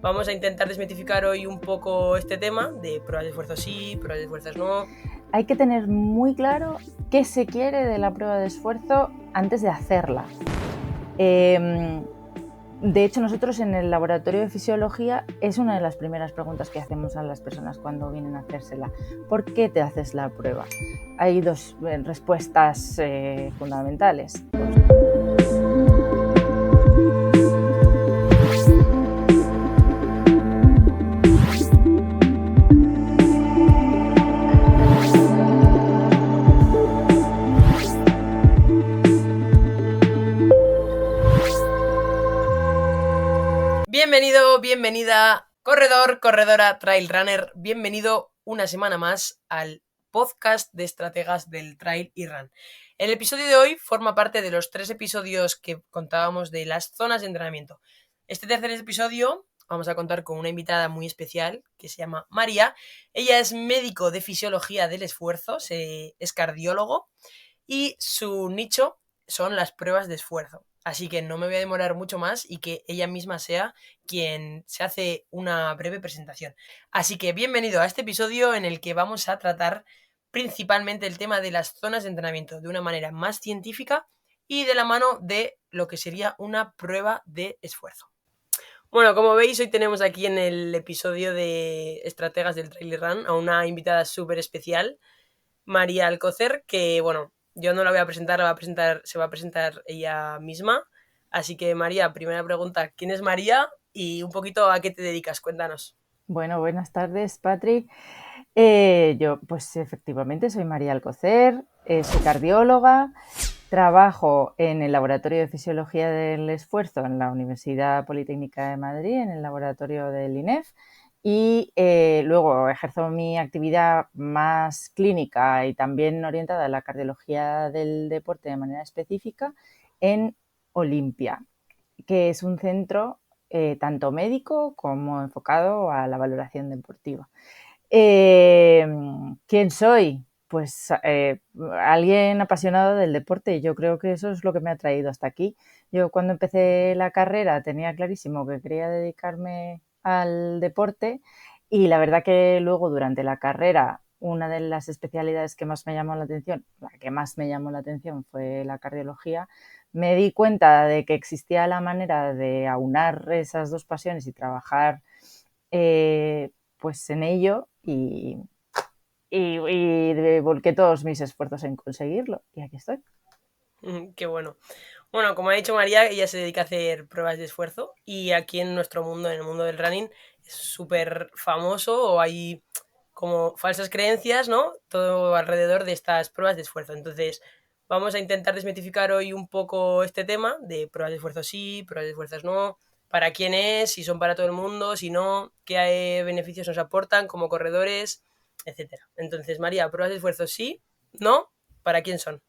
Vamos a intentar desmitificar hoy un poco este tema de pruebas de esfuerzo sí, pruebas de esfuerzos no. Hay que tener muy claro qué se quiere de la prueba de esfuerzo antes de hacerla. De hecho, nosotros en el laboratorio de fisiología es una de las primeras preguntas que hacemos a las personas cuando vienen a hacérsela. ¿Por qué te haces la prueba? Hay dos respuestas fundamentales. Bienvenido, bienvenida, corredor, corredora, trail runner. Bienvenido una semana más al podcast de estrategas del trail y run. El episodio de hoy forma parte de los 3 episodios que contábamos de las zonas de entrenamiento. Este tercer episodio vamos a contar con una invitada muy especial que se llama María. Ella es médico de fisiología del esfuerzo, es cardiólogo y su nicho son las pruebas de esfuerzo. Así que no me voy a demorar mucho más y que ella misma sea quien se hace una breve presentación. Así que bienvenido a este episodio en el que vamos a tratar principalmente el tema de las zonas de entrenamiento de una manera más científica y de la mano de lo que sería una prueba de esfuerzo. Bueno, como veis, hoy tenemos aquí en el episodio de Estrategas del Trail y Run a una invitada súper especial, María Alcocer, que bueno, yo no la voy a presentar, se va a presentar ella misma. Así que María, primera pregunta, ¿quién es María y un poquito a qué te dedicas? Cuéntanos. Bueno, buenas tardes, Patrick. Yo, pues efectivamente, soy María Alcocer, soy cardióloga, trabajo en el Laboratorio de Fisiología del Esfuerzo en la Universidad Politécnica de Madrid, en el laboratorio del INEF, y luego ejerzo mi actividad más clínica y también orientada a la cardiología del deporte de manera específica en Olimpia, que es un centro tanto médico como enfocado a la valoración deportiva. ¿Quién soy? Pues alguien apasionado del deporte. Yo creo que eso es lo que me ha traído hasta aquí. Yo cuando empecé la carrera tenía clarísimo que quería dedicarme al deporte y la verdad que luego durante la carrera una de las especialidades que más me llamó la atención, la que más me llamó la atención fue la cardiología. Me di cuenta de que existía la manera de aunar esas dos pasiones y trabajar pues en ello y volqué todos mis esfuerzos en conseguirlo y aquí estoy. Qué bueno. Bueno, como ha dicho María, ella se dedica a hacer pruebas de esfuerzo y aquí en nuestro mundo, en el mundo del running, es súper famoso o hay como falsas creencias, ¿no? Todo alrededor de estas pruebas de esfuerzo. Entonces, vamos a intentar desmitificar hoy un poco este tema de pruebas de esfuerzo sí, pruebas de esfuerzos no, para quién es, si son para todo el mundo, si no, qué beneficios nos aportan como corredores, etcétera. Entonces, María, pruebas de esfuerzo sí, no, ¿para quién son?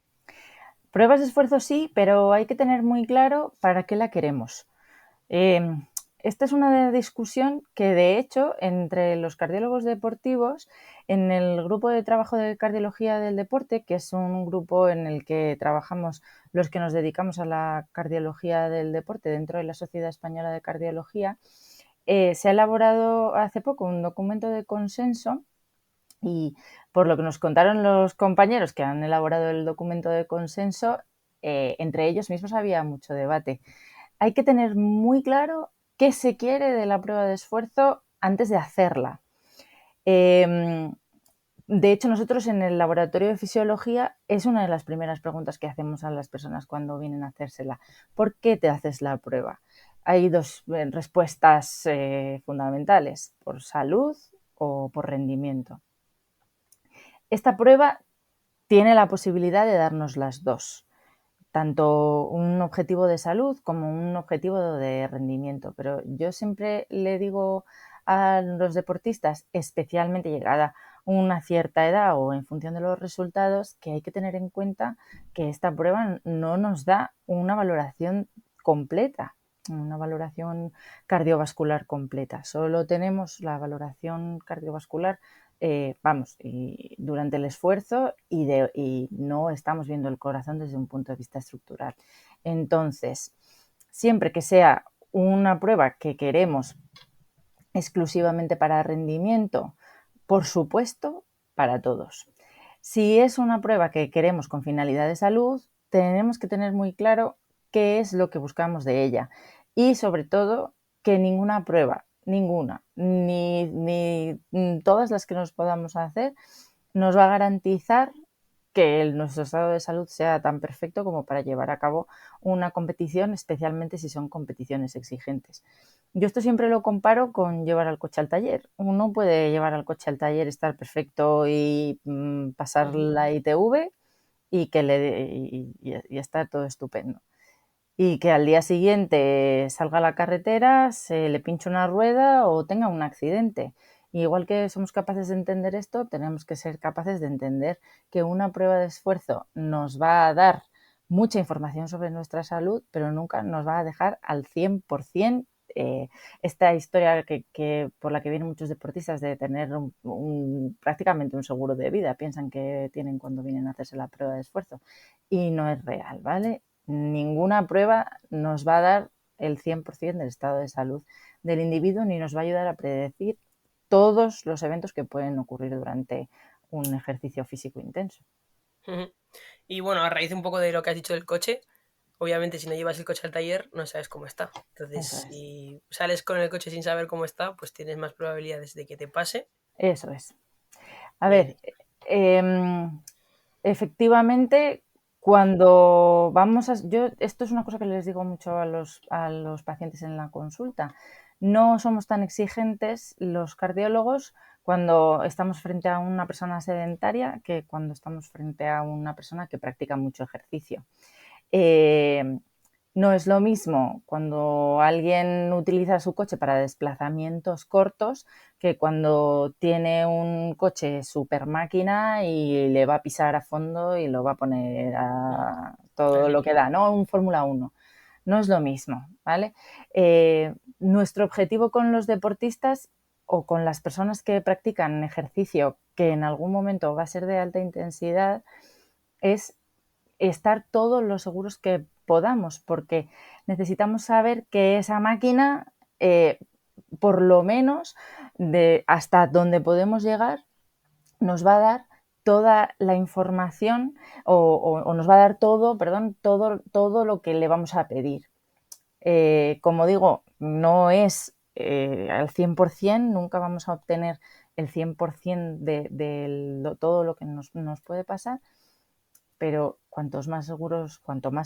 Pruebas de esfuerzo sí, pero hay que tener muy claro para qué la queremos. Eh, Esta es una discusión que, de hecho, entre los cardiólogos deportivos, en el grupo de trabajo de cardiología del deporte, que es un grupo en el que trabajamos los que nos dedicamos a la cardiología del deporte dentro de la Sociedad Española de Cardiología, se ha elaborado hace poco un documento de consenso y por lo que nos contaron los compañeros que han elaborado el documento de consenso, entre ellos mismos había mucho debate. Hay que tener muy claro qué se quiere de la prueba de esfuerzo antes de hacerla. De hecho, nosotros en el laboratorio de fisiología es una de las primeras preguntas que hacemos a las personas cuando vienen a hacérsela. ¿Por qué te haces la prueba? Hay dos respuestas fundamentales, por salud o por rendimiento. Esta prueba tiene la posibilidad de darnos las dos, tanto un objetivo de salud como un objetivo de rendimiento. Pero yo siempre le digo a los deportistas, especialmente llegada una cierta edad o en función de los resultados, que hay que tener en cuenta que esta prueba no nos da una valoración completa, una valoración cardiovascular completa. Solo tenemos la valoración cardiovascular y durante el esfuerzo y no estamos viendo el corazón desde un punto de vista estructural. Entonces, siempre que sea una prueba que queremos exclusivamente para rendimiento? Por supuesto, para todos. Si es una prueba que queremos con finalidad de salud, tenemos que tener muy claro qué es lo que buscamos de ella y sobre todo que ninguna prueba, ninguna, ni todas las que nos podamos hacer, nos va a garantizar que nuestro estado de salud sea tan perfecto como para llevar a cabo una competición, especialmente si son competiciones exigentes. Yo esto siempre lo comparo con llevar al coche al taller. Uno puede llevar al coche al taller, estar perfecto y pasar la ITV y y estar todo estupendo. Y que al día siguiente salga a la carretera, se le pinche una rueda o tenga un accidente. Y igual que somos capaces de entender esto, tenemos que ser capaces de entender que una prueba de esfuerzo nos va a dar mucha información sobre nuestra salud, pero nunca nos va a dejar al 100%. Esta historia por la que vienen muchos deportistas de tener prácticamente un seguro de vida, piensan que tienen cuando vienen a hacerse la prueba de esfuerzo y no es real, ¿vale? Ninguna prueba nos va a dar el 100% del estado de salud del individuo ni nos va a ayudar a predecir todos los eventos que pueden ocurrir durante un ejercicio físico intenso. Y bueno, a raíz un poco de lo que has dicho del coche, obviamente si no llevas el coche al taller no sabes cómo está. Entonces, Eso es. si sales con el coche sin saber cómo está, pues tienes más probabilidades de que te pase. Eso es. A Y... ver, efectivamente, cuando vamos a... esto es una cosa que les digo mucho a los pacientes en la consulta. No somos tan exigentes los cardiólogos cuando estamos frente a una persona sedentaria que cuando estamos frente a una persona que practica mucho ejercicio. No es lo mismo cuando alguien utiliza su coche para desplazamientos cortos que cuando tiene un coche super máquina y le va a pisar a fondo y lo va a poner a todo lo que da, ¿no? Un Fórmula 1. No es lo mismo, ¿vale? Nuestro objetivo con los deportistas o con las personas que practican ejercicio que en algún momento va a ser de alta intensidad es estar todos los seguros que podamos, porque necesitamos saber que esa máquina, por lo menos de hasta donde podemos llegar, nos va a dar toda la información o nos va a dar todo, perdón, todo lo que le vamos a pedir. Como digo, no es al 100%, nunca vamos a obtener el 100% de todo lo que nos puede pasar, pero cuanto más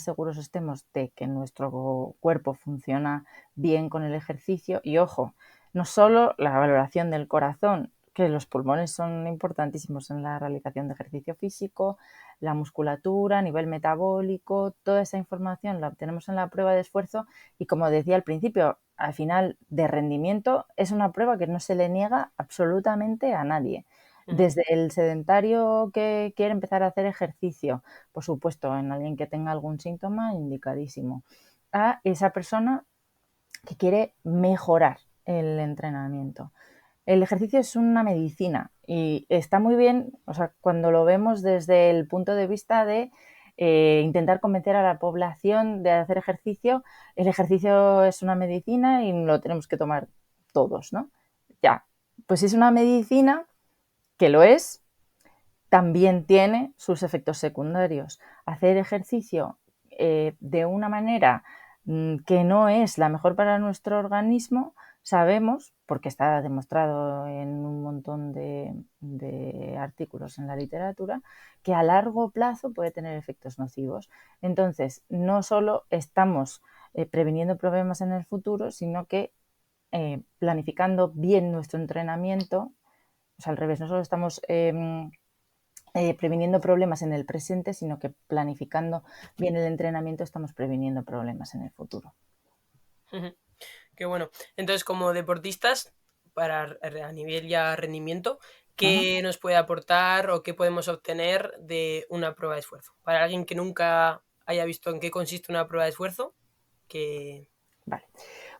seguros estemos de que nuestro cuerpo funciona bien con el ejercicio, y ojo, no solo la valoración del corazón, que los pulmones son importantísimos en la realización de ejercicio físico, la musculatura, nivel metabólico, toda esa información la obtenemos en la prueba de esfuerzo y, como decía al principio, al final de rendimiento es una prueba que no se le niega absolutamente a nadie. Desde el sedentario que quiere empezar a hacer ejercicio, por supuesto, en alguien que tenga algún síntoma, indicadísimo, a esa persona que quiere mejorar el entrenamiento. El ejercicio es una medicina y está muy bien, o sea, cuando lo vemos desde el punto de vista de intentar convencer a la población de hacer ejercicio. El ejercicio es una medicina y lo tenemos que tomar todos, ¿no? Ya, pues es una medicina que lo es, también tiene sus efectos secundarios. Hacer ejercicio de una manera que no es la mejor para nuestro organismo, sabemos, porque está demostrado en un montón de artículos en la literatura, que a largo plazo puede tener efectos nocivos. Entonces, no solo estamos previniendo problemas en el futuro, sino que planificando bien nuestro entrenamiento, o sea, al revés, no solo estamos previniendo problemas en el presente, sino que planificando bien el entrenamiento estamos previniendo problemas en el futuro. Qué bueno. Entonces, como deportistas, para a nivel ya rendimiento, ¿qué nos puede aportar o qué podemos obtener de una prueba de esfuerzo? Para alguien que nunca haya visto en qué consiste una prueba de esfuerzo, que... Vale.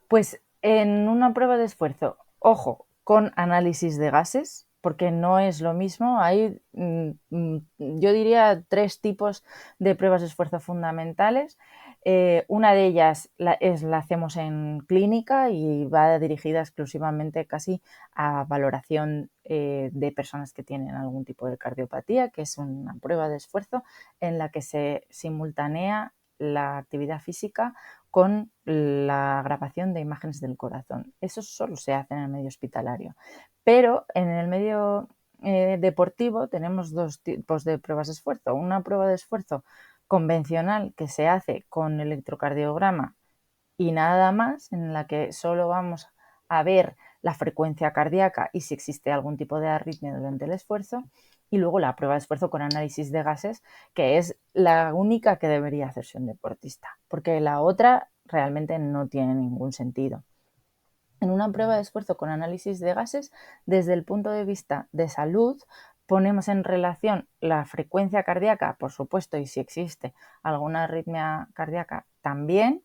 Pues en una prueba de esfuerzo, ojo, con análisis de gases, porque no es lo mismo. Hay, yo diría, 3 tipos de pruebas de esfuerzo fundamentales. Una de ellas la hacemos en clínica y va dirigida exclusivamente casi a valoración de personas que tienen algún tipo de cardiopatía, que es una prueba de esfuerzo en la que se simultanea la actividad física con la grabación de imágenes del corazón. Eso solo se hace en el medio hospitalario. Pero en el medio deportivo tenemos dos tipos de pruebas de esfuerzo. Una prueba de esfuerzo convencional que se hace con electrocardiograma y nada más, en la que solo vamos a ver la frecuencia cardíaca y si existe algún tipo de arritmia durante el esfuerzo, y luego la prueba de esfuerzo con análisis de gases, que es la única que debería hacerse un deportista, porque la otra realmente no tiene ningún sentido. En una prueba de esfuerzo con análisis de gases, desde el punto de vista de salud, ponemos en relación la frecuencia cardíaca, por supuesto, y si existe alguna arritmia cardíaca también,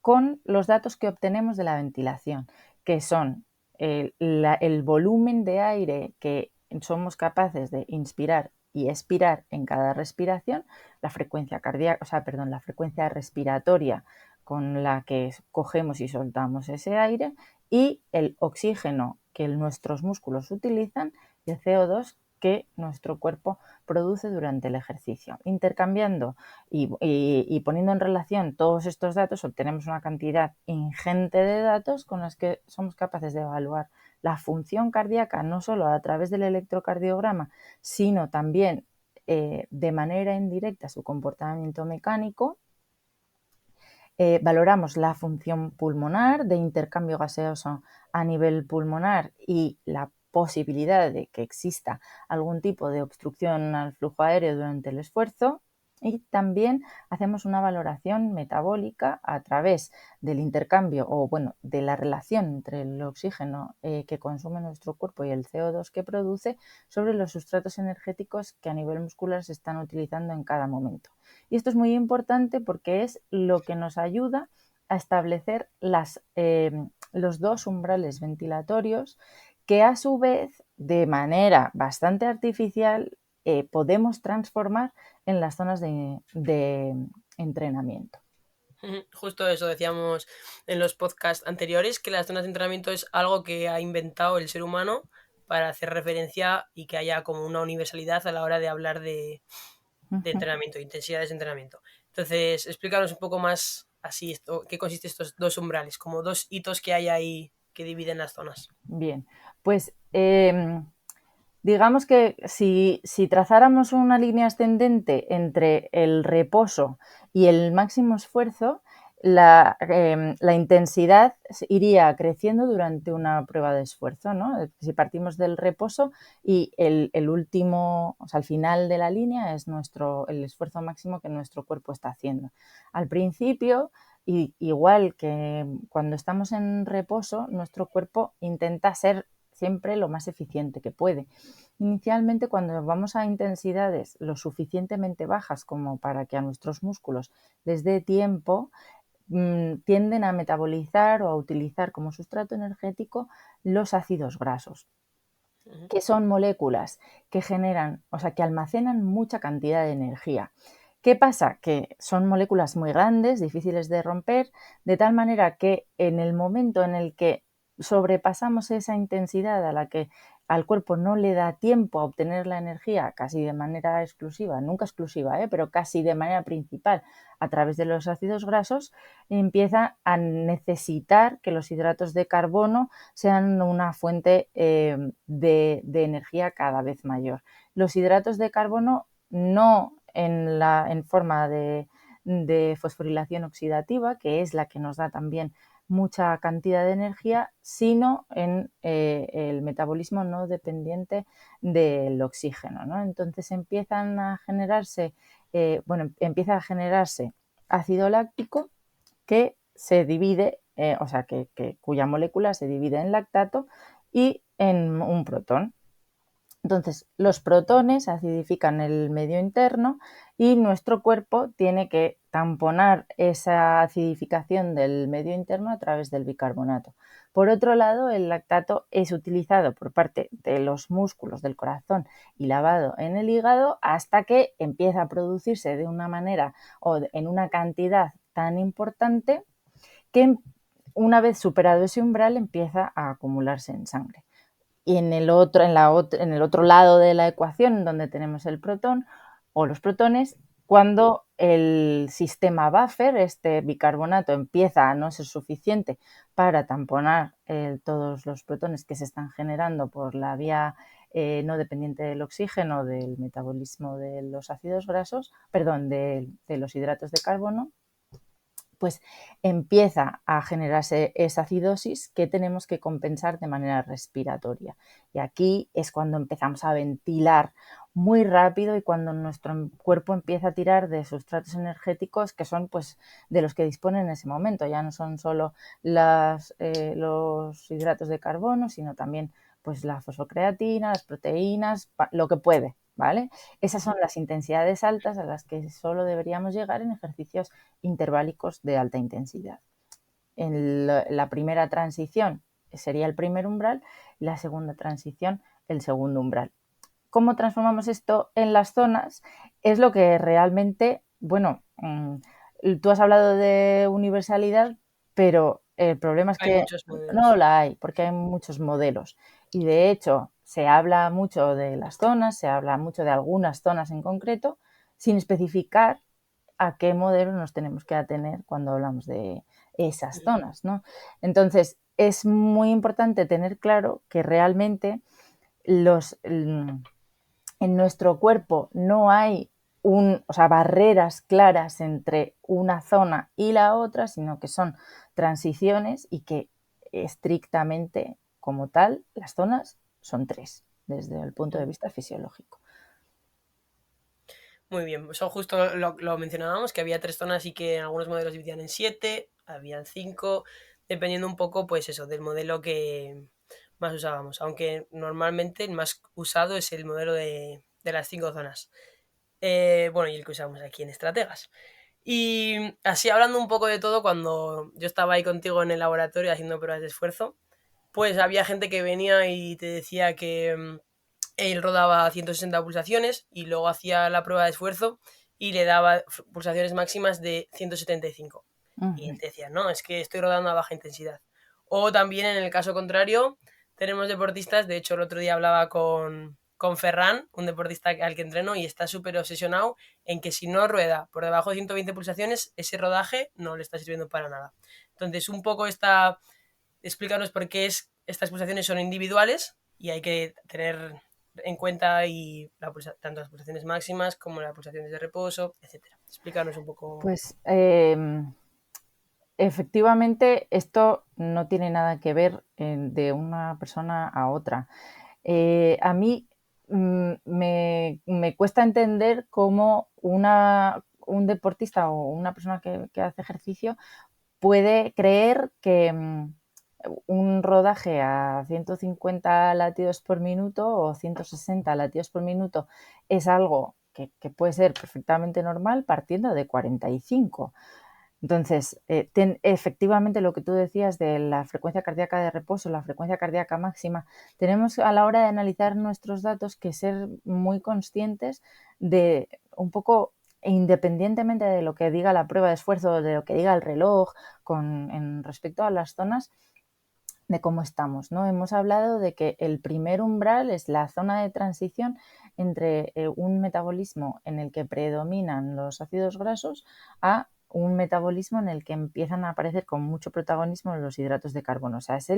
con los datos que obtenemos de la ventilación, que son el volumen de aire que somos capaces de inspirar y expirar en cada respiración, la frecuencia cardíaca, la frecuencia respiratoria con la que cogemos y soltamos ese aire, y el oxígeno que nuestros músculos utilizan y el CO2 que nuestro cuerpo produce durante el ejercicio. Intercambiando y poniendo en relación todos estos datos, obtenemos una cantidad ingente de datos con las que somos capaces de evaluar la función cardíaca, no solo a través del electrocardiograma, sino también de manera indirecta su comportamiento mecánico. Valoramos la función pulmonar de intercambio gaseoso a nivel pulmonar y la posibilidad de que exista algún tipo de obstrucción al flujo aéreo durante el esfuerzo, y también hacemos una valoración metabólica a través del intercambio de la relación entre el oxígeno que consume nuestro cuerpo y el CO2 que produce sobre los sustratos energéticos que a nivel muscular se están utilizando en cada momento. Y esto es muy importante porque es lo que nos ayuda a establecer los dos umbrales ventilatorios que a su vez, de manera bastante artificial, podemos transformar en las zonas de entrenamiento. Justo eso decíamos en los podcasts anteriores, que las zonas de entrenamiento es algo que ha inventado el ser humano para hacer referencia y que haya como una universalidad a la hora de hablar de entrenamiento, intensidades de entrenamiento. Entonces, explícanos un poco más así qué consiste estos dos umbrales, como dos hitos que hay ahí que dividen las zonas. Bien, pues digamos que si trazáramos una línea ascendente entre el reposo y el máximo esfuerzo, la intensidad iría creciendo durante una prueba de esfuerzo, ¿no? Si partimos del reposo y el último, al final de la línea es el esfuerzo máximo que nuestro cuerpo está haciendo. Al principio, igual que cuando estamos en reposo, nuestro cuerpo intenta ser siempre lo más eficiente que puede. Inicialmente, cuando vamos a intensidades lo suficientemente bajas como para que a nuestros músculos les dé tiempo, tienden a metabolizar o a utilizar como sustrato energético los ácidos grasos, que son moléculas que que almacenan mucha cantidad de energía. ¿Qué pasa? Que son moléculas muy grandes, difíciles de romper, de tal manera que en el momento en el que sobrepasamos esa intensidad a la que al cuerpo no le da tiempo a obtener la energía casi de manera exclusiva, nunca exclusiva, pero casi de manera principal a través de los ácidos grasos, empieza a necesitar que los hidratos de carbono sean una fuente de energía cada vez mayor. Los hidratos de carbono no en forma de fosforilación oxidativa, que es la que nos da también mucha cantidad de energía, sino en el metabolismo no dependiente del oxígeno, ¿no? Entonces empieza a generarse ácido láctico que se divide, cuya molécula se divide en lactato y en un protón. Entonces, los protones acidifican el medio interno y nuestro cuerpo tiene que tamponar esa acidificación del medio interno a través del bicarbonato. Por otro lado, el lactato es utilizado por parte de los músculos del corazón y lavado en el hígado hasta que empieza a producirse de una manera o en una cantidad tan importante que una vez superado ese umbral empieza a acumularse en sangre. Y en el otro lado de la ecuación, donde tenemos el protón o los protones, cuando el sistema buffer, este bicarbonato, empieza a no ser suficiente para tamponar todos los protones que se están generando por la vía no dependiente del oxígeno, del metabolismo de los ácidos grasos, perdón, de los hidratos de carbono, pues empieza a generarse esa acidosis que tenemos que compensar de manera respiratoria. Y aquí es cuando empezamos a ventilar muy rápido y cuando nuestro cuerpo empieza a tirar de sustratos energéticos que son pues de los que dispone en ese momento. Ya no son solo los hidratos de carbono, sino también pues la fosfocreatina, las proteínas, lo que puede, ¿vale? Esas son las intensidades altas a las que solo deberíamos llegar en ejercicios interválicos de alta intensidad. En la primera transición sería el primer umbral y la segunda transición el segundo umbral. ¿Cómo transformamos esto en las zonas? Es lo que realmente, bueno, tú has hablado de universalidad, pero el problema es Hay que muchos no modelos. la hay, porque hay muchos modelos. Y de hecho, se habla mucho de las zonas, se habla mucho de algunas zonas en concreto, sin especificar a qué modelo nos tenemos que atener cuando hablamos de esas zonas, ¿no? Entonces, es muy importante tener claro que realmente en nuestro cuerpo no hay barreras claras entre una zona y la otra, sino que son transiciones y que estrictamente como tal las zonas son tres desde el punto de vista fisiológico. Muy bien, eso justo lo mencionábamos, que había 3 zonas y que algunos modelos dividían en 7, habían 5, dependiendo un poco, pues eso, del modelo que más usábamos. Aunque normalmente el más usado es el modelo de las 5 zonas. Bueno, y el que usamos aquí en Estrategas. Y así hablando un poco de todo, cuando yo estaba ahí contigo en el laboratorio haciendo pruebas de esfuerzo, pues había gente que venía y te decía que él rodaba 160 pulsaciones y luego hacía la prueba de esfuerzo y le daba pulsaciones máximas de 175. Y él te decía, no, es que estoy rodando a baja intensidad. O también en el caso contrario, tenemos deportistas, de hecho el otro día hablaba con Ferran, un deportista al que entreno, y está súper obsesionado en que si no rueda por debajo de 120 pulsaciones, ese rodaje no le está sirviendo para nada. Entonces, un poco explícanos por qué estas pulsaciones son individuales y hay que tener en cuenta tanto las pulsaciones máximas como las pulsaciones de reposo, etcétera. Explícanos un poco. Pues efectivamente esto no tiene nada que ver de una persona a otra. A mí me cuesta entender cómo un deportista o una persona que hace ejercicio puede creer que un rodaje a 150 latidos por minuto o 160 latidos por minuto es algo que puede ser perfectamente normal partiendo de 45. Entonces, efectivamente lo que tú decías de la frecuencia cardíaca de reposo, la frecuencia cardíaca máxima, tenemos a la hora de analizar nuestros datos que ser muy conscientes de un poco, independientemente de lo que diga la prueba de esfuerzo, de lo que diga el reloj en respecto a las zonas, de cómo estamos, ¿no? Hemos hablado de que el primer umbral es la zona de transición entre un metabolismo en el que predominan los ácidos grasos a un metabolismo en el que empiezan a aparecer con mucho protagonismo los hidratos de carbono. O sea, es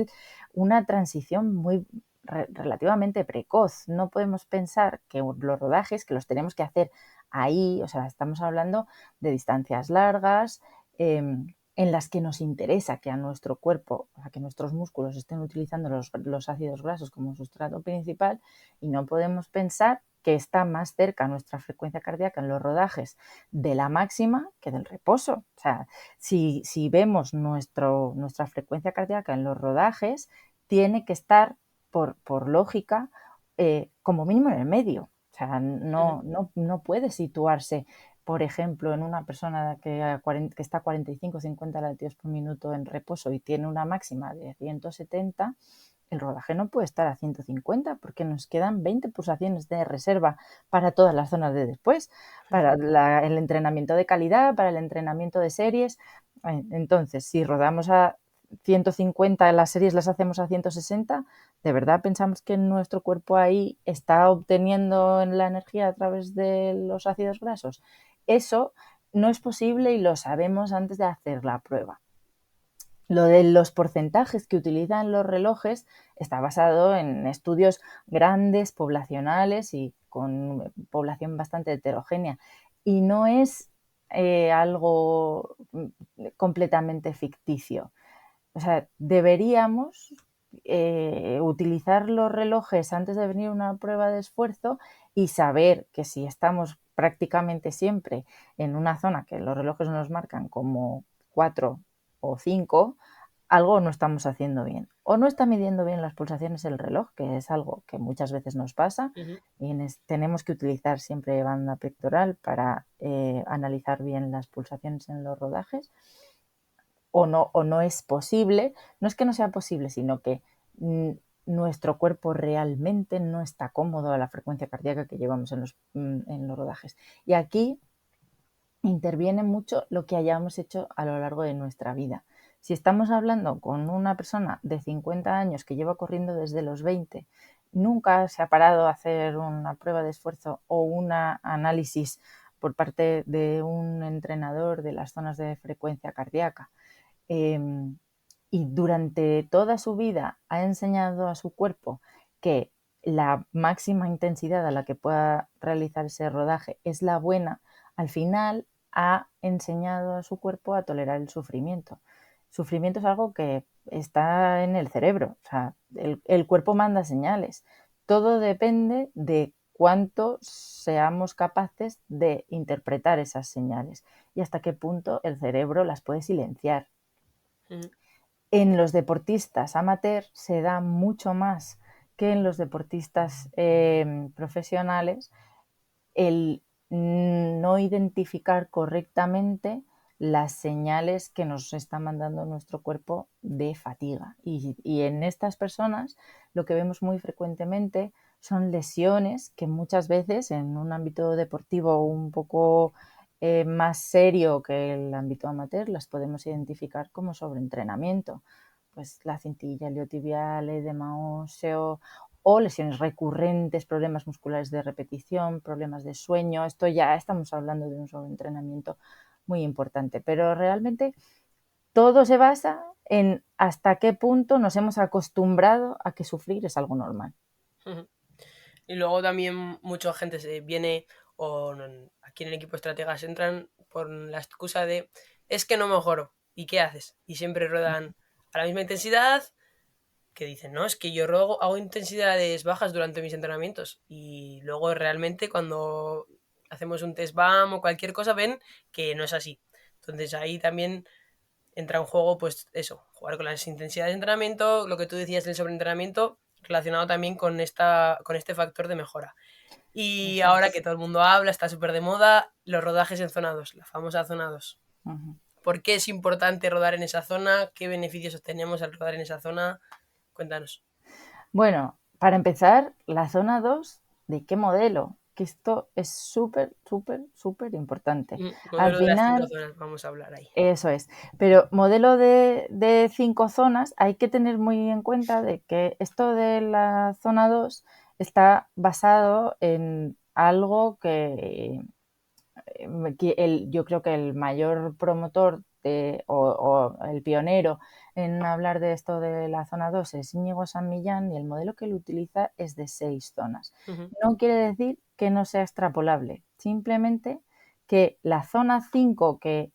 una transición muy relativamente precoz. No podemos pensar que los rodajes, que los tenemos que hacer ahí, o sea, estamos hablando de distancias largas, en las que nos interesa que a nuestro cuerpo, a que nuestros músculos estén utilizando los ácidos grasos como sustrato principal, y no podemos pensar que está más cerca nuestra frecuencia cardíaca en los rodajes de la máxima que del reposo. O sea, si vemos nuestra frecuencia cardíaca en los rodajes, tiene que estar, por lógica, como mínimo en el medio. O sea, no puede situarse, por ejemplo, en una persona que está a 45 o 50 latidos por minuto en reposo y tiene una máxima de 170, el rodaje no puede estar a 150 porque nos quedan 20 pulsaciones de reserva para todas las zonas de después, para el entrenamiento de calidad, para el entrenamiento de series. Entonces, si rodamos a 150, las series las hacemos a 160, ¿de verdad pensamos que nuestro cuerpo ahí está obteniendo la energía a través de los ácidos grasos? Eso no es posible y lo sabemos antes de hacer la prueba. Lo de los porcentajes que utilizan los relojes está basado en estudios grandes, poblacionales y con población bastante heterogénea. Y no es algo completamente ficticio. O sea, deberíamos utilizar los relojes antes de venir a una prueba de esfuerzo y saber que si estamos prácticamente siempre en una zona que los relojes nos marcan como 4 o 5, algo no estamos haciendo bien. O no está midiendo bien las pulsaciones el reloj, que es algo que muchas veces nos pasa, y tenemos que utilizar siempre banda pectoral para analizar bien las pulsaciones en los rodajes. O no es posible, no es que no sea posible, sino que nuestro cuerpo realmente no está cómodo a la frecuencia cardíaca que llevamos en los rodajes. Y aquí interviene mucho lo que hayamos hecho a lo largo de nuestra vida. Si estamos hablando con una persona de 50 años que lleva corriendo desde los 20, nunca se ha parado a hacer una prueba de esfuerzo o un análisis por parte de un entrenador de las zonas de frecuencia cardíaca, y durante toda su vida ha enseñado a su cuerpo que la máxima intensidad a la que pueda realizar ese rodaje es la buena, al final ha enseñado a su cuerpo a tolerar el sufrimiento. Sufrimiento es algo que está en el cerebro, o sea, el cuerpo manda señales. Todo depende de cuánto seamos capaces de interpretar esas señales y hasta qué punto el cerebro las puede silenciar. En los deportistas amateur se da mucho más que en los deportistas profesionales el no identificar correctamente las señales que nos está mandando nuestro cuerpo de fatiga. Y en estas personas lo que vemos muy frecuentemente son lesiones que muchas veces en un ámbito deportivo un poco más serio que el ámbito amateur las podemos identificar como sobreentrenamiento. Pues la cintilla iliotibial, edema óseo o lesiones recurrentes, problemas musculares de repetición, problemas de sueño. Esto ya estamos hablando de un sobreentrenamiento muy importante, pero realmente todo se basa en hasta qué punto nos hemos acostumbrado a que sufrir es algo normal. Y luego también mucha gente se viene, o aquí en el equipo estrategas entran por la excusa de es que no mejoro. ¿Y qué haces? Y siempre ruedan a la misma intensidad, que dicen, no, es que yo hago intensidades bajas durante mis entrenamientos. Y luego realmente cuando hacemos un test BAM o cualquier cosa ven que no es así. Entonces ahí también entra en juego, pues eso, jugar con las intensidades de entrenamiento, lo que tú decías del sobreentrenamiento, relacionado también con este factor de mejora. Y Eso ahora que es. todo el mundo habla, está súper de moda, los rodajes en zona 2, la famosa zona 2. Uh-huh. ¿Por qué es importante rodar en esa zona? ¿Qué beneficios obtenemos al rodar en esa zona? Cuéntanos. Bueno, para empezar, la zona 2, ¿de qué modelo? Que esto es súper, súper, súper importante. Al Modelo de las 5 final, zonas, vamos a hablar ahí. eso es. Pero modelo de 5 zonas, hay que tener muy en cuenta de que esto de la zona 2 está basado en algo yo creo que el mayor promotor o el pionero en hablar de esto de la zona 2 es Íñigo San Millán y el modelo que él utiliza es de 6 zonas. No quiere decir que no sea extrapolable, simplemente que la zona 5 que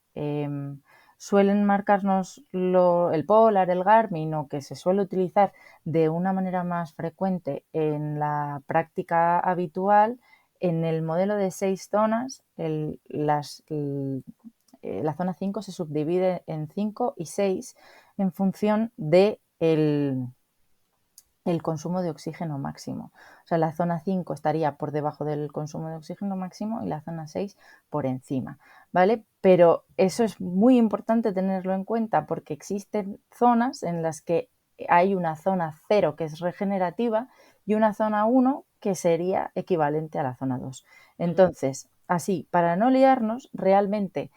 suelen marcarnos el Polar, el Garmin o que se suele utilizar de una manera más frecuente en la práctica habitual, en el modelo de 6 zonas, la zona 5 se subdivide en 5 y 6 en función de el consumo de oxígeno máximo. O sea, la zona 5 estaría por debajo del consumo de oxígeno máximo y la zona 6 por encima, ¿vale? Pero eso es muy importante tenerlo en cuenta porque existen zonas en las que hay una zona 0 que es regenerativa y una zona 1 que sería equivalente a la zona 2. Entonces, así, para no liarnos, realmente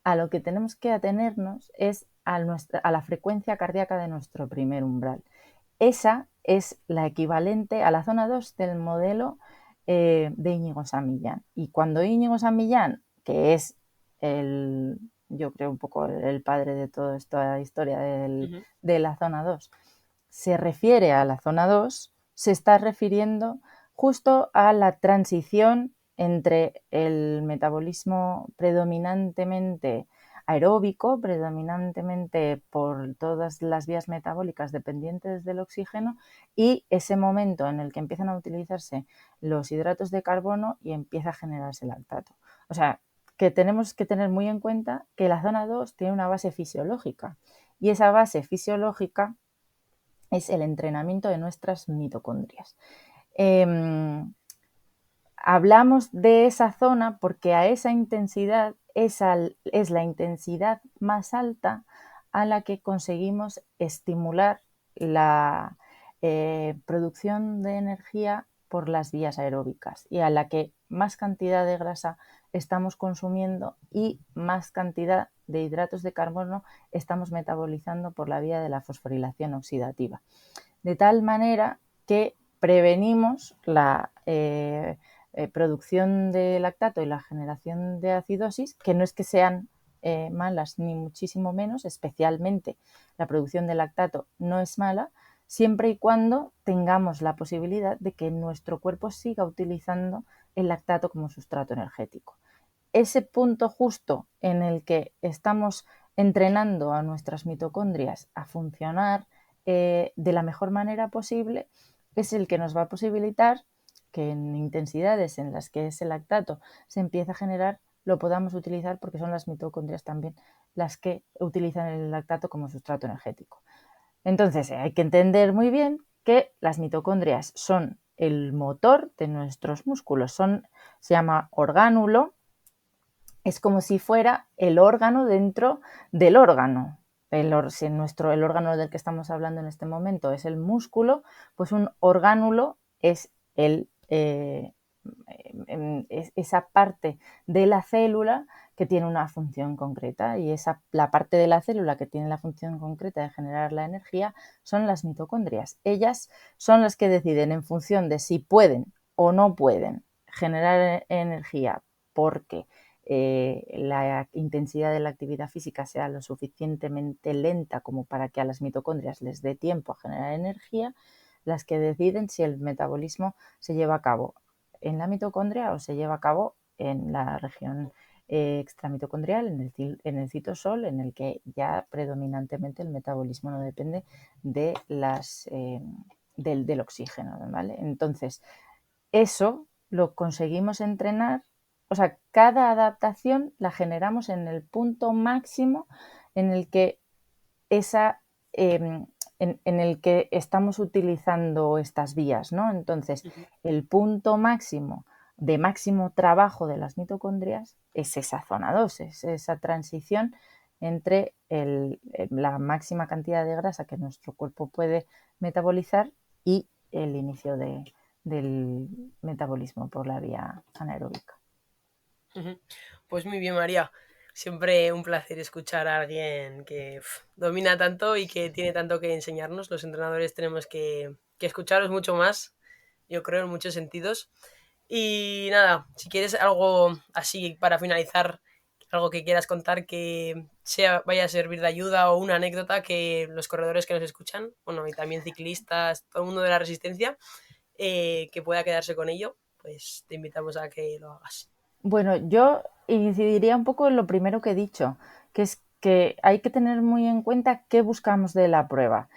a lo que tenemos que atenernos es a la frecuencia cardíaca de nuestro primer umbral. Esa es la equivalente a la zona 2 del modelo de Íñigo San Millán. Y cuando Íñigo San Millán, que es yo creo un poco el padre de toda esta historia de la zona 2, se refiere a la zona 2, se está refiriendo justo a la transición entre el metabolismo predominantemente aeróbico, predominantemente por todas las vías metabólicas dependientes del oxígeno, y ese momento en el que empiezan a utilizarse los hidratos de carbono y empieza a generarse el lactato. O sea, que tenemos que tener muy en cuenta que la zona 2 tiene una base fisiológica, y esa base fisiológica es el entrenamiento de nuestras mitocondrias. Hablamos de esa zona porque a esa intensidad es la intensidad más alta a la que conseguimos estimular la producción de energía por las vías aeróbicas, y a la que más cantidad de grasa estamos consumiendo y más cantidad de hidratos de carbono estamos metabolizando por la vía de la fosforilación oxidativa. De tal manera que prevenimos la producción de lactato y la generación de acidosis, que no es que sean malas ni muchísimo menos, especialmente la producción de lactato no es mala, siempre y cuando tengamos la posibilidad de que nuestro cuerpo siga utilizando el lactato como sustrato energético. Ese punto justo en el que estamos entrenando a nuestras mitocondrias a funcionar de la mejor manera posible es el que nos va a posibilitar que en intensidades en las que ese lactato se empieza a generar lo podamos utilizar, porque son las mitocondrias también las que utilizan el lactato como sustrato energético. Entonces hay que entender muy bien que las mitocondrias son el motor de nuestros músculos, se llama orgánulo, es como si fuera el órgano dentro del órgano. Si el órgano del que estamos hablando en este momento es el músculo, pues un orgánulo es esa parte de la célula que tiene una función concreta, y la parte de la célula que tiene la función concreta de generar la energía son las mitocondrias. Ellas son las que deciden en función de si pueden o no pueden generar energía porque la intensidad de la actividad física sea lo suficientemente lenta como para que a las mitocondrias les dé tiempo a generar energía, las que deciden si el metabolismo se lleva a cabo en la mitocondria o se lleva a cabo en la región extramitocondrial, en el citosol, en el que ya predominantemente el metabolismo no depende de del oxígeno, ¿vale? Entonces, eso lo conseguimos entrenar, o sea, cada adaptación la generamos en el punto máximo en el que en el que estamos utilizando estas vías, ¿no? Entonces, el punto máximo de máximo trabajo de las mitocondrias es esa zona 2, es esa transición entre la máxima cantidad de grasa que nuestro cuerpo puede metabolizar y el inicio del metabolismo por la vía anaeróbica. Pues muy bien, María. Siempre un placer escuchar a alguien que domina tanto y que tiene tanto que enseñarnos. Los entrenadores tenemos que escucharos mucho más, yo creo, en muchos sentidos. Y nada, si quieres algo así para finalizar, algo que quieras contar que vaya a servir de ayuda, o una anécdota que los corredores que nos escuchan, bueno, y también ciclistas, todo el mundo de la resistencia, que pueda quedarse con ello, pues te invitamos a que lo hagas. Bueno, yo incidiría un poco en lo primero que he dicho, que es que hay que tener muy en cuenta qué buscamos de la prueba.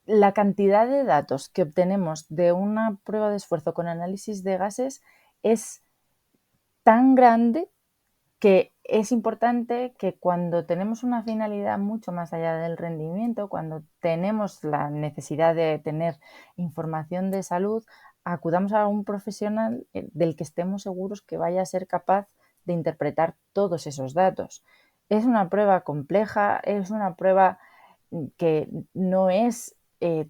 La cantidad de datos que obtenemos de una prueba de esfuerzo con análisis de gases es tan grande que es importante que cuando tenemos una finalidad mucho más allá del rendimiento, cuando tenemos la necesidad de tener información de salud, acudamos a un profesional del que estemos seguros que vaya a ser capaz de interpretar todos esos datos. Es una prueba compleja, es una prueba que no es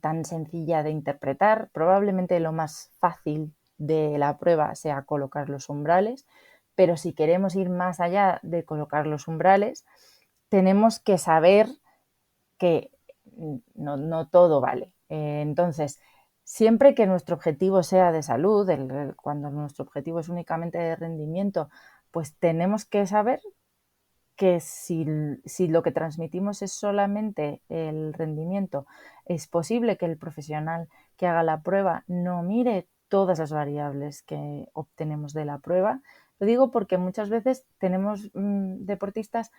tan sencilla de interpretar. Probablemente lo más fácil de la prueba sea colocar los umbrales, pero si queremos ir más allá de colocar los umbrales, tenemos que saber que no todo vale. Entonces, siempre que nuestro objetivo sea de salud, cuando nuestro objetivo es únicamente de rendimiento, pues tenemos que saber que si lo que transmitimos es solamente el rendimiento, es posible que el profesional que haga la prueba no mire todas las variables que obtenemos de la prueba. Lo digo porque muchas veces tenemos deportistas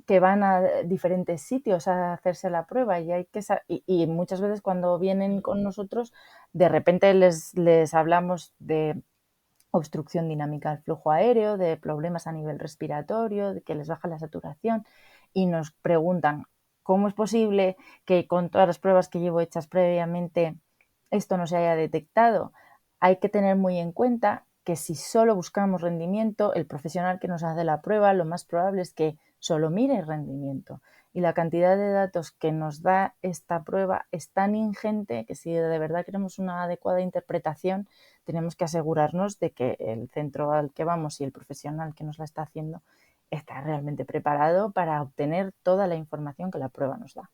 que van a diferentes sitios a hacerse la prueba y hay que y muchas veces cuando vienen con nosotros de repente les hablamos de obstrucción dinámica del flujo aéreo, de problemas a nivel respiratorio, de que les baja la saturación y nos preguntan cómo es posible que con todas las pruebas que llevo hechas previamente esto no se haya detectado. Hay que tener muy en cuenta que si solo buscamos rendimiento, el profesional que nos hace la prueba lo más probable es que solo mire rendimiento. Y la cantidad de datos que nos da esta prueba es tan ingente que si de verdad queremos una adecuada interpretación, tenemos que asegurarnos de que el centro al que vamos y el profesional que nos la está haciendo está realmente preparado para obtener toda la información que la prueba nos da.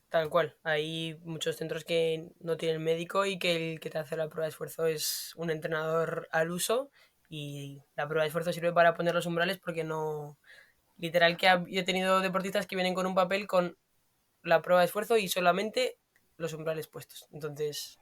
Tal cual. Hay muchos centros que no tienen médico y que el que te hace la prueba de esfuerzo es un entrenador al uso y la prueba de esfuerzo sirve para poner los umbrales porque no... Literal que yo he tenido deportistas que vienen con un papel con la prueba de esfuerzo y solamente los umbrales puestos. Entonces...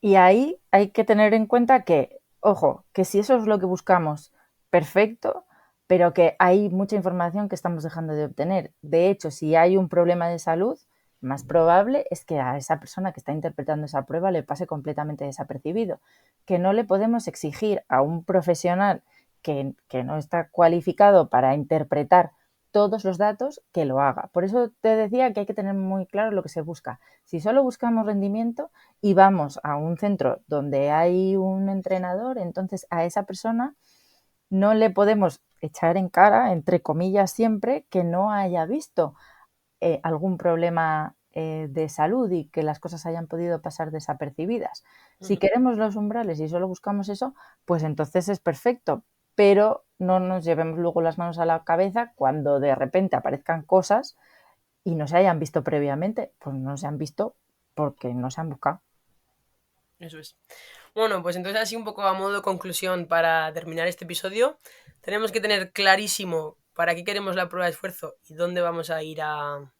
Y ahí hay que tener en cuenta que, ojo, que si eso es lo que buscamos, perfecto, pero que hay mucha información que estamos dejando de obtener. De hecho, si hay un problema de salud, más probable es que a esa persona que está interpretando esa prueba le pase completamente desapercibido. Que no le podemos exigir a un profesional que no está cualificado para interpretar todos los datos que lo haga. Por eso te decía que hay que tener muy claro lo que se busca. Si solo buscamos rendimiento y vamos a un centro donde hay un entrenador, entonces a esa persona no le podemos echar en cara, entre comillas siempre, que no haya visto algún problema de salud y que las cosas hayan podido pasar desapercibidas. Si queremos los umbrales y solo buscamos eso, pues entonces es perfecto, pero no nos llevemos luego las manos a la cabeza cuando de repente aparezcan cosas y no se hayan visto previamente, pues no se han visto porque no se han buscado. Eso es. Bueno, pues entonces así un poco a modo de conclusión para terminar este episodio, tenemos que tener clarísimo para qué queremos la prueba de esfuerzo y dónde vamos a ir a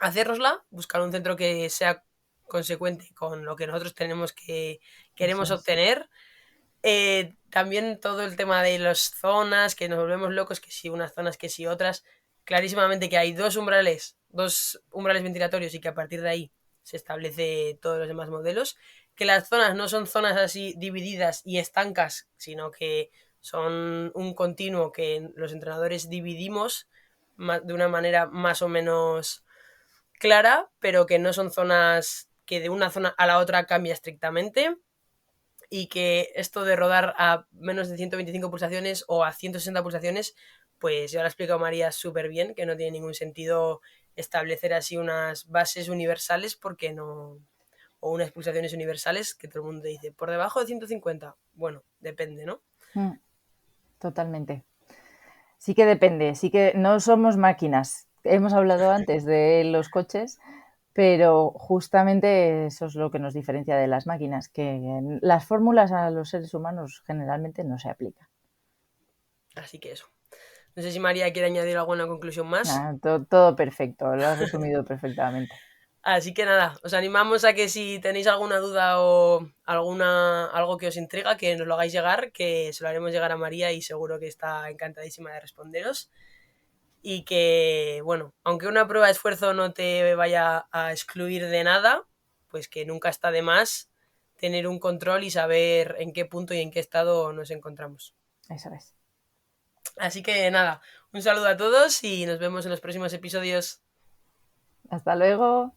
hacérnosla, buscar un centro que sea consecuente con lo que nosotros tenemos que Eso queremos es. obtener. También todo el tema de las zonas, que nos volvemos locos, que si unas zonas, que si otras. Clarísimamente que hay dos umbrales ventilatorios y que a partir de ahí se establece todos los demás modelos. Que las zonas no son zonas así divididas y estancas, sino que son un continuo que los entrenadores dividimos de una manera más o menos clara, pero que no son zonas que de una zona a la otra cambia estrictamente y que esto de rodar a menos de 125 pulsaciones o a 160 pulsaciones, pues ya lo ha explicado María súper bien, que no tiene ningún sentido establecer así unas bases universales porque no... o unas pulsaciones universales que todo el mundo dice, por debajo de 150, bueno, depende, ¿no? Mm, totalmente. Sí que depende, sí que no somos máquinas. Hemos hablado antes de los coches, pero justamente eso es lo que nos diferencia de las máquinas, que las fórmulas a los seres humanos generalmente no se aplican. Así que eso. No sé si María quiere añadir alguna conclusión más. Nada, todo perfecto, lo has resumido perfectamente. Así que nada, os animamos a que si tenéis alguna duda o algo que os intriga, que nos lo hagáis llegar, que se lo haremos llegar a María y seguro que está encantadísima de responderos. Y que, bueno, aunque una prueba de esfuerzo no te vaya a excluir de nada, pues que nunca está de más tener un control y saber en qué punto y en qué estado nos encontramos. Eso es. Así que nada, un saludo a todos y nos vemos en los próximos episodios. Hasta luego.